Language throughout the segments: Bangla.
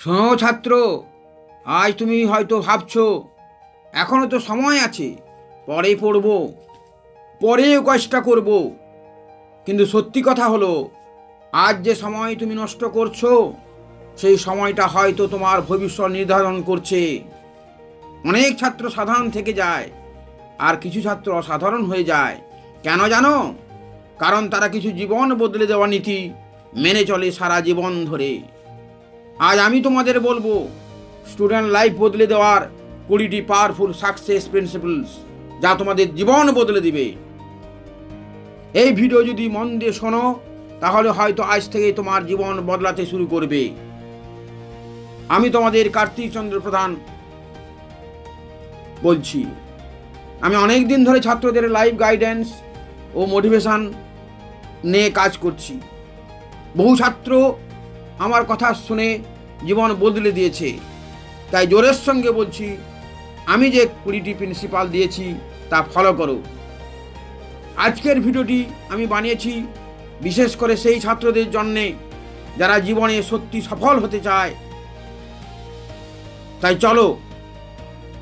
শোনো ছাত্র, আজ তুমি হয়তো ভাবছো এখনো তো সময় আছে, পরে পড়ব, পরে কাজটা করব। কিন্তু সত্যি কথা হলো, আজ যে সময় তুমি নষ্ট করছো সেই সময়টা হয়তো তোমার ভবিষ্যৎ নির্ধারণ করছে। অনেক ছাত্র সাধারণ থেকে যায় আর কিছু ছাত্র অসাধারণ হয়ে যায়। কেন জানো? কারণ তারা কিছু জীবন বদলে দেওয়া নীতি মেনে চলে সারা জীবন ধরে। আজ আমি তোমাদের বলবো স্টুডেন্ট লাইফ বদলে দেওয়ার 20টি পাওয়ারফুল সাকসেস প্রিন্সিপলস, যা তোমাদের জীবন বদলে দিবে। এই ভিডিও যদি মন দিয়ে শোনো তাহলে হয়তো আজ থেকে তোমার জীবন বদলাতে শুরু করবে। আমি তোমাদের কার্তিক চন্দ্র প্রধান বলছি। আমি অনেক দিন ধরে ছাত্রদের লাইফ গাইডেন্স ও মোটিভেশন নিয়ে কাজ করছি। বহু ছাত্র আমার কথা শুনে জীবন বদলে দিয়েছে। তাই জোরের সঙ্গে বলছি, আমি যে 20টি প্রিন্সিপাল দিয়েছি তা ফলো করো। আজকের ভিডিওটি আমি বানিয়েছি বিশেষ করে সেই ছাত্রদের জন্যে যারা জীবনে সত্যি সফল হতে চায়। তাই চলো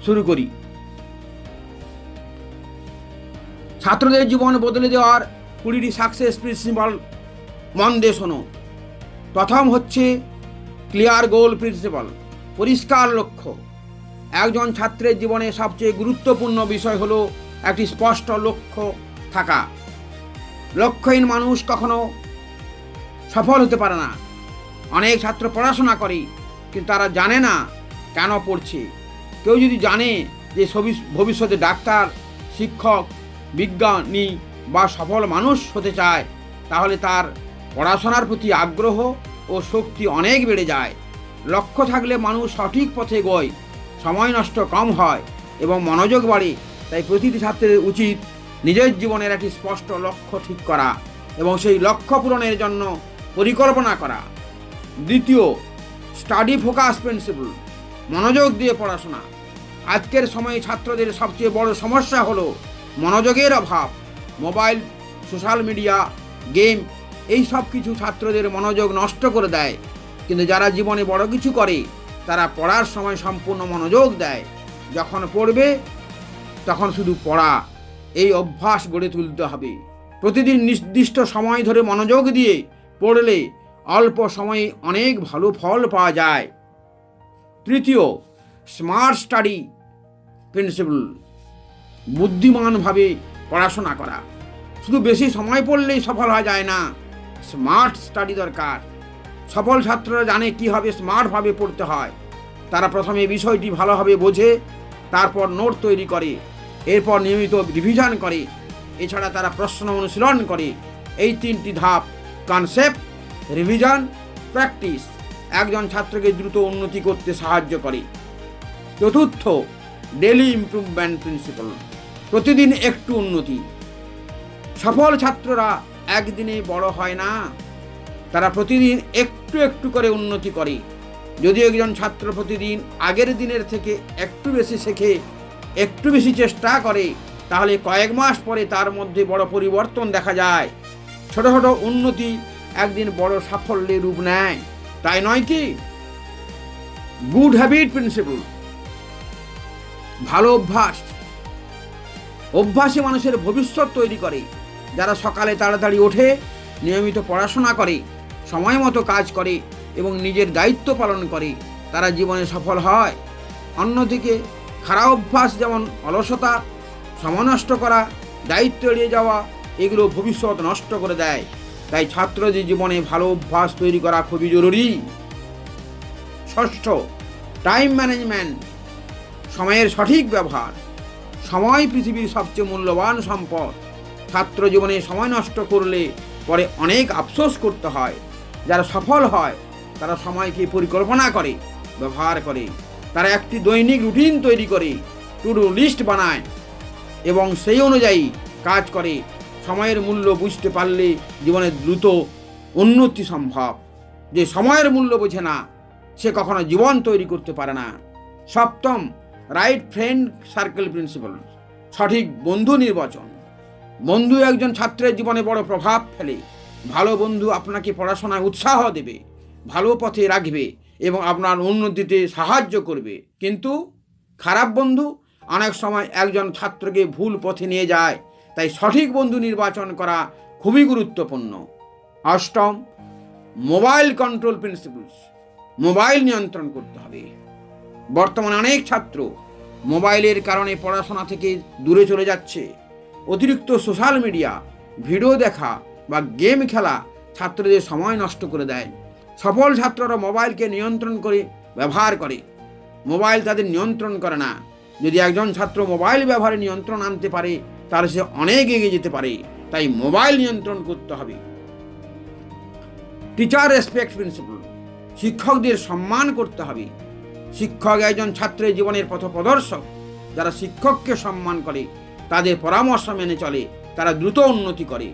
শুরু করি। ছাত্রদের জীবন বদলে দেওয়ার 20টি সাকসেস প্রিন্সিপাল মন দিয়ে শোনো। প্রথম হচ্ছে ক্লিয়ার গোল প্রিন্সিপাল, পরিষ্কার লক্ষ্য। একজন ছাত্রের জীবনে সবচেয়ে গুরুত্বপূর্ণ বিষয় হলো একটি স্পষ্ট লক্ষ্য থাকা। লক্ষ্যহীন মানুষ কখনো সফল হতে পারে না। অনেক ছাত্র পড়াশোনা করে কিন্তু তারা জানে না কেন পড়ছে। কেউ যদি জানে যে ভবিষ্যতে ডাক্তার, শিক্ষক, বিজ্ঞানী বা সফল মানুষ হতে চায়, তাহলে তার পড়াশোনার প্রতি আগ্রহ ও শক্তি অনেক বেড়ে যায়। লক্ষ্য থাকলে মানুষ সঠিক পথে এগোয়, সময় নষ্ট কম হয় এবং মনোযোগ বাড়ে। তাই প্রতিটি ছাত্রের উচিত নিজের জীবনের একটি স্পষ্ট লক্ষ্য ঠিক করা এবং সেই লক্ষ্য পূরণের জন্য পরিকল্পনা করা। দ্বিতীয়, স্টাডি ফোকাস প্রিন্সিপল, মনোযোগ দিয়ে পড়াশোনা। আজকের সময়ে ছাত্রদের সবচেয়ে বড় সমস্যা হলো মনোযোগের অভাব। মোবাইল, সোশ্যাল মিডিয়া, গেম এই সব কিছু ছাত্রদের মনোযোগ নষ্ট করে দেয়। কিন্তু যারা জীবনে বড় কিছু করে তারা পড়ার সময় সম্পূর্ণ মনোযোগ দেয়। যখন পড়বে তখন শুধু পড়া, এই অভ্যাস গড়ে তুলতে হবে। প্রতিদিন নির্দিষ্ট সময় ধরে মনোযোগ দিয়ে পড়লে অল্প সময়ে অনেক ভালো ফল পাওয়া যায়। তৃতীয়, স্মার্ট স্টাডি প্রিন্সিপল, বুদ্ধিমানভাবে পড়াশোনা করা। শুধু বেশি সময় পড়লেই সফল হওয়া যায় না, স্মার্ট স্টাডি দরকার। সফল ছাত্ররা জানে কীভাবে স্মার্টভাবে পড়তে হয়। তারা প্রথমে বিষয়টি ভালোভাবে বোঝে, তারপর নোট তৈরি করে, এরপর নিয়মিত রিভিশন করে। এছাড়া তারা প্রশ্ন অনুশীলন করে। এই 3টি ধাপ, কনসেপ্ট, রিভিশন, প্র্যাকটিস, একজন ছাত্রকে দ্রুত উন্নতি করতে সাহায্য করে। চতুর্থ, ডেইলি ইমপ্রুভমেন্ট প্রিন্সিপাল, প্রতিদিন একটু উন্নতি। সফল ছাত্ররা একদিনে বড় হয় না, তারা প্রতিদিন একটু একটু করে উন্নতি করে। যদি একজন ছাত্র প্রতিদিন আগের দিনের থেকে একটু বেশি শেখে, একটু বেশি চেষ্টা করে, তাহলে কয়েক মাস পরে তার মধ্যে বড় পরিবর্তন দেখা যায়। ছোট ছোট উন্নতি একদিন বড় সাফল্যের রূপ নেয়, তাই নয় কি? গুড হ্যাবিট প্রিন্সিপল, ভালো অভ্যাস। অভ্যাসই মানুষের ভবিষ্যৎ তৈরি করে। যারা সকালে তাড়াতাড়ি ওঠে, নিয়মিত পড়াশোনা করে, সময় মতো কাজ করে এবং নিজের দায়িত্ব পালন করে, তারা জীবনে সফল হয়। অন্যদিকে খারাপ অভ্যাস যেমন অলসতা, সময় নষ্ট করা, দায়িত্ব এড়িয়ে যাওয়া, এগুলো ভবিষ্যৎ নষ্ট করে দেয়। তাই ছাত্রদের জীবনে ভালো অভ্যাস তৈরি করা খুবই জরুরি। ষষ্ঠ, টাইম ম্যানেজমেন্ট, সময়ের সঠিক ব্যবহার। সময় পৃথিবীর সবচেয়ে মূল্যবান সম্পদ। ছাত্র জীবনে সময় নষ্ট করলে পরে অনেক আফসোস করতে হয়। যারা সফল হয় তারা সময়কে পরিকল্পনা করে, ব্যবহার করে। তারা একটি দৈনিক রুটিন তৈরি করে, টু ডু লিস্ট বানায় এবং সেই অনুযায়ী কাজ করে। সময়ের মূল্য বুঝতে পারলে জীবনে দ্রুত উন্নতি সম্ভব। যে সময়ের মূল্য বোঝে না সে কখনো জীবন তৈরি করতে পারে না। সপ্তম, রাইট ফ্রেন্ড সার্কেল প্রিন্সিপাল, সঠিক বন্ধু নির্বাচন। বন্ধু একজন ছাত্রের জীবনে বড় প্রভাব ফেলে। ভালো বন্ধু আপনাকে পড়াশোনায় উৎসাহ দেবে, ভালো পথে রাখবে এবং আপনার উন্নতিতে সাহায্য করবে। কিন্তু খারাপ বন্ধু অনেক সময় একজন ছাত্রকে ভুল পথে নিয়ে যায়। তাই সঠিক বন্ধু নির্বাচন করা খুবই গুরুত্বপূর্ণ। অষ্টম, মোবাইল কন্ট্রোল প্রিন্সিপলস। মোবাইল নিয়ন্ত্রণ করতে হবে। বর্তমানে অনেক ছাত্র মোবাইলের কারণে পড়াশোনা থেকে দূরে চলে যাচ্ছে। অতিরিক্ত সোশ্যাল মিডিয়া, ভিডিও দেখা বা গেম খেলা ছাত্রদের সময় নষ্ট করে দেয়। সফল ছাত্ররা মোবাইলকে নিয়ন্ত্রণ করে ব্যবহার করে, মোবাইল তাদের নিয়ন্ত্রণ করে না। যদি একজন ছাত্র মোবাইল ব্যবহারে নিয়ন্ত্রণ আনতে পারে তাহলে সে অনেক এগিয়ে যেতে পারে। তাই মোবাইল নিয়ন্ত্রণ করতে হবে। Teacher respect principle. শিক্ষকদের সম্মান করতে হবে। শিক্ষক একজন ছাত্রের জীবনের পথপ্রদর্শক। যারা শিক্ষককে সম্মান করে, তাদের পরামর্শ মেনে চলে, তারা দ্রুত উন্নতি করে।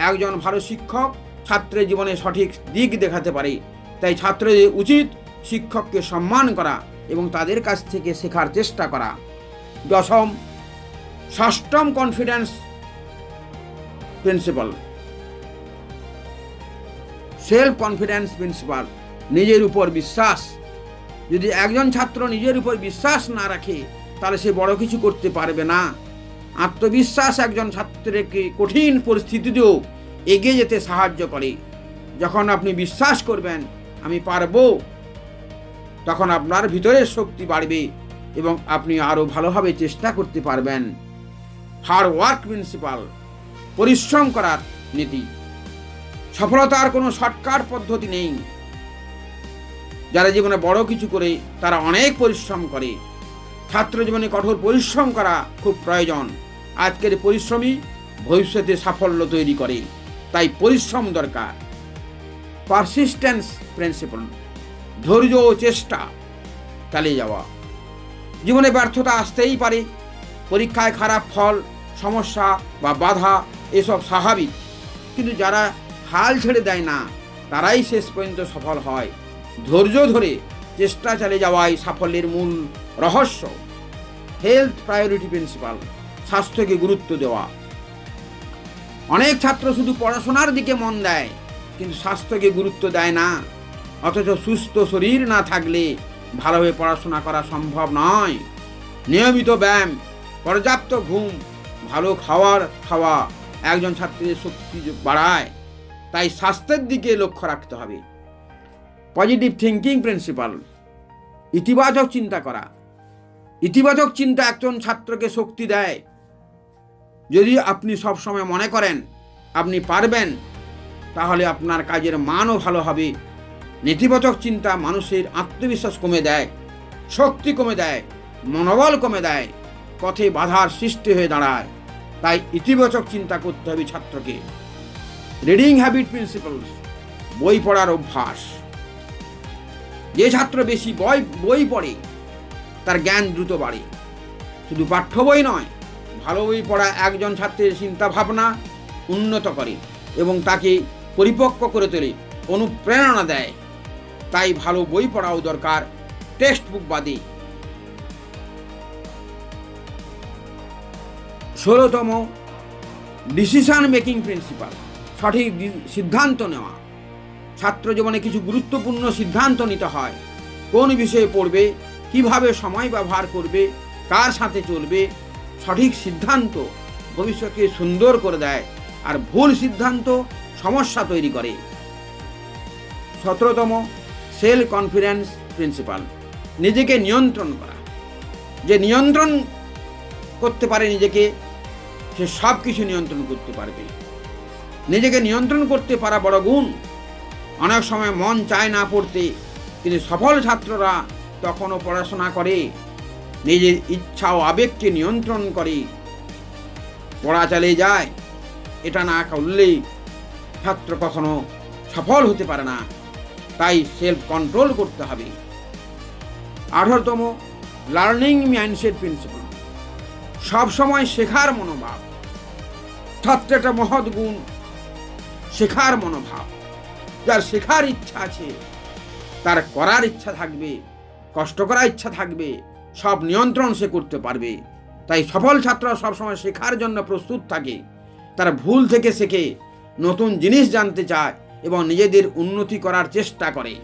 একজন ভালো শিক্ষক ছাত্রের জীবনে সঠিক দিক দেখাতে পারে। তাই ছাত্রদের উচিত শিক্ষককে সম্মান করা এবং তাদের কাছ থেকে শেখার চেষ্টা করা। দশম, ষষ্ঠম, confidence principal. Self confidence principal, নিজের উপর বিশ্বাস। যদি একজন ছাত্র নিজের উপর বিশ্বাস না রাখে তাহলে সে বড় কিছু করতে পারবে না। আত্মবিশ্বাস একজন ছাত্রকে কঠিন পরিস্থিতিতেও এগিয়ে যেতে সাহায্য করে। যখন আপনি বিশ্বাস করবেন আমি পারবো, তখন আপনার ভিতরের শক্তি বাড়বে এবং আপনি আরও ভালোভাবে চেষ্টা করতে পারবেন। হার্ড ওয়ার্ক প্রিন্সিপাল, পরিশ্রম করার নীতি। সফলতার কোনো শর্টকাট পদ্ধতি নেই। যারা জীবনে বড় কিছু করে তারা অনেক পরিশ্রম করে। ছাত্র জীবনে কঠোর পরিশ্রম করা খুব প্রয়োজন। আজকের পরিশ্রমই ভবিষ্যতে সাফল্য তৈরি করে, তাই পরিশ্রম দরকার। পারসিস্টেন্স প্রিন্সিপাল, ধৈর্য ও চেষ্টা চালিয়ে যাওয়া। জীবনে ব্যর্থতা আসতেই পারে। পরীক্ষায় খারাপ ফল, সমস্যা বা বাধা এসব স্বাভাবিক, কিন্তু যারা হাল ছেড়ে দেয় না তারাই শেষ পর্যন্ত সফল হয়। ধৈর্য ধরে চেষ্টা চালিয়ে যাওয়াই সাফল্যের মূল রহস্য। হেলথ প্রায়োরিটি প্রিন্সিপাল, স্বাস্থ্যকে গুরুত্ব দেওয়া। অনেক ছাত্র শুধু পড়াশোনার দিকে মন দেয় কিন্তু স্বাস্থ্যকে গুরুত্ব দেয় না। অথচ সুস্থ শরীর না থাকলে ভালোভাবে পড়াশোনা করা সম্ভব নয়। নিয়মিত ব্যায়াম, পর্যাপ্ত ঘুম, ভালো খাওয়া একজন ছাত্রের শক্তি বাড়ায়। তাই স্বাস্থ্যের দিকে লক্ষ্য রাখতে হবে। পজিটিভ থিঙ্কিং প্রিন্সিপাল, ইতিবাচক চিন্তা করা। ইতিবাচক চিন্তা একজন ছাত্রকে শক্তি দেয়। যদি আপনি সবসময় মনে করেন আপনি পারবেন তাহলে আপনার কাজের মানও ভালো হবে। নেতিবাচক চিন্তা মানুষের আত্মবিশ্বাস কমে দেয়, শক্তি কমে দেয়, মনোবল কমে দেয়, পথে বাধার সৃষ্টি হয়ে দাঁড়ায়। তাই ইতিবাচক চিন্তা করতে হবে ছাত্রকে। রিডিং হ্যাবিট প্রিন্সিপালস, বই পড়ার অভ্যাস। যে ছাত্র বেশি বই পড়ে তার জ্ঞান দ্রুত বাড়ে। শুধু পাঠ্য বই নয়, ভালো বই পড়া একজন ছাত্রের চিন্তা ভাবনা উন্নত করে এবং তাকে পরিপক্ক করে তোলে, অনুপ্রেরণা দেয়। তাই ভালো বই পড়াও দরকার, টেক্সট বুক বাদে। 16তম, ডিসিশন মেকিং প্রিন্সিপাল, সঠিক সিদ্ধান্ত নেওয়া। ছাত্র জীবনে কিছু গুরুত্বপূর্ণ সিদ্ধান্ত নিতে হয়। কোন বিষয়ে পড়বে, কিভাবে সময় ব্যবহার করবে, কার সাথে চলবে। সঠিক সিদ্ধান্ত ভবিষ্যৎকে সুন্দর করে দেয় আর ভুল সিদ্ধান্ত সমস্যা তৈরি করে। 17তম, সেলফ কনফিডেন্স প্রিন্সিপাল, নিজেকে নিয়ন্ত্রণ করা। যে নিয়ন্ত্রণ করতে পারে নিজেকে, সে সব কিছু নিয়ন্ত্রণ করতে পারবে। নিজেকে নিয়ন্ত্রণ করতে পারা বড় গুণ। অনেক সময় মন চায় না পড়তে, কিন্তু সফল ছাত্ররা তখনও পড়াশোনা করে, নিজের ইচ্ছা ও আবেগকে নিয়ন্ত্রণ করে পড়া চালিয়ে যায়। এটা না করলে ছাত্র কখনো সফল হতে পারে না। তাই সেলফ কন্ট্রোল করতে হবে। 18তম, লার্নিং মাইন্ডসেট প্রিন্সিপাল, সবসময় শেখার মনোভাব। ছাত্রের একটা মহৎ গুণ শেখার মনোভাব। যার শেখার ইচ্ছা আছে তার করার ইচ্ছা থাকবে, কষ্ট করার ইচ্ছা থাকবে, সব নিয়ন্ত্রণ সে করতে পারবে। তাই সফল ছাত্ররা সবসময় শেখার জন্য প্রস্তুত থাকে। তারা ভুল থেকে শেখে, নতুন জিনিস জানতে চায় এবং নিজেদের উন্নতি করার চেষ্টা করে।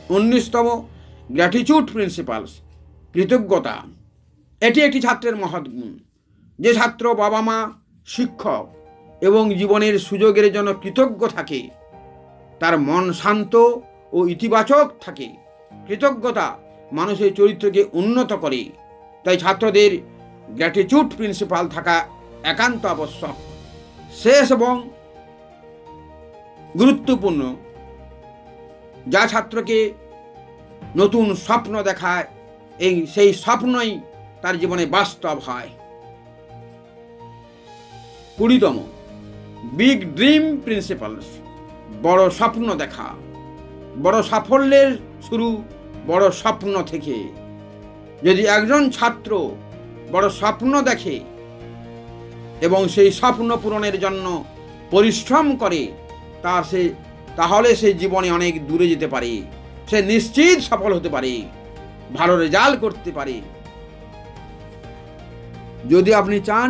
19তম গ্র্যাটিটিউড প্রিন্সিপালস, কৃতজ্ঞতা। এটি একটি ছাত্রের মহৎ গুণ। যে ছাত্র বাবা মা, শিক্ষক এবং জীবনের সুযোগের জন্য কৃতজ্ঞ থাকে তার মন শান্ত ও ইতিবাচক থাকে। কৃতজ্ঞতা মানুষের চরিত্রকে উন্নত করে। তাই ছাত্রদের গ্র্যাটিটিউড প্রিন্সিপাল থাকা একান্ত আবশ্যক। শেষ এবং গুরুত্বপূর্ণ, যা ছাত্রকে নতুন স্বপ্ন দেখায়, সেই স্বপ্নই তার জীবনে বাস্তব হয়। 20তম বিগ ড্রিম প্রিন্সিপালস, বড় স্বপ্ন দেখা। বড় সাফল্যের শুরু বড় স্বপ্ন থেকে। যদি একজন ছাত্র বড় স্বপ্ন দেখে এবং সেই স্বপ্ন পূরণের জন্য পরিশ্রম করে তাহলে সে জীবনে অনেক দূরে যেতে পারে। সে নিশ্চিত সফল হতে পারে, ভালো রেজাল্ট করতে পারে। যদি আপনি চান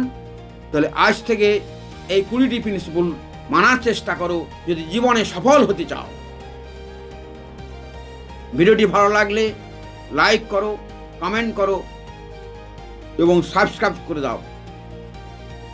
তাহলে আজ থেকে এই 20টি প্রিন্সিপাল মানার চেষ্টা করো যদি জীবনে সফল হতে চাও। ভিডিওটি ভালো লাগলে লাইক করো, কমেন্ট করো এবং সাবস্ক্রাইব করে দাও।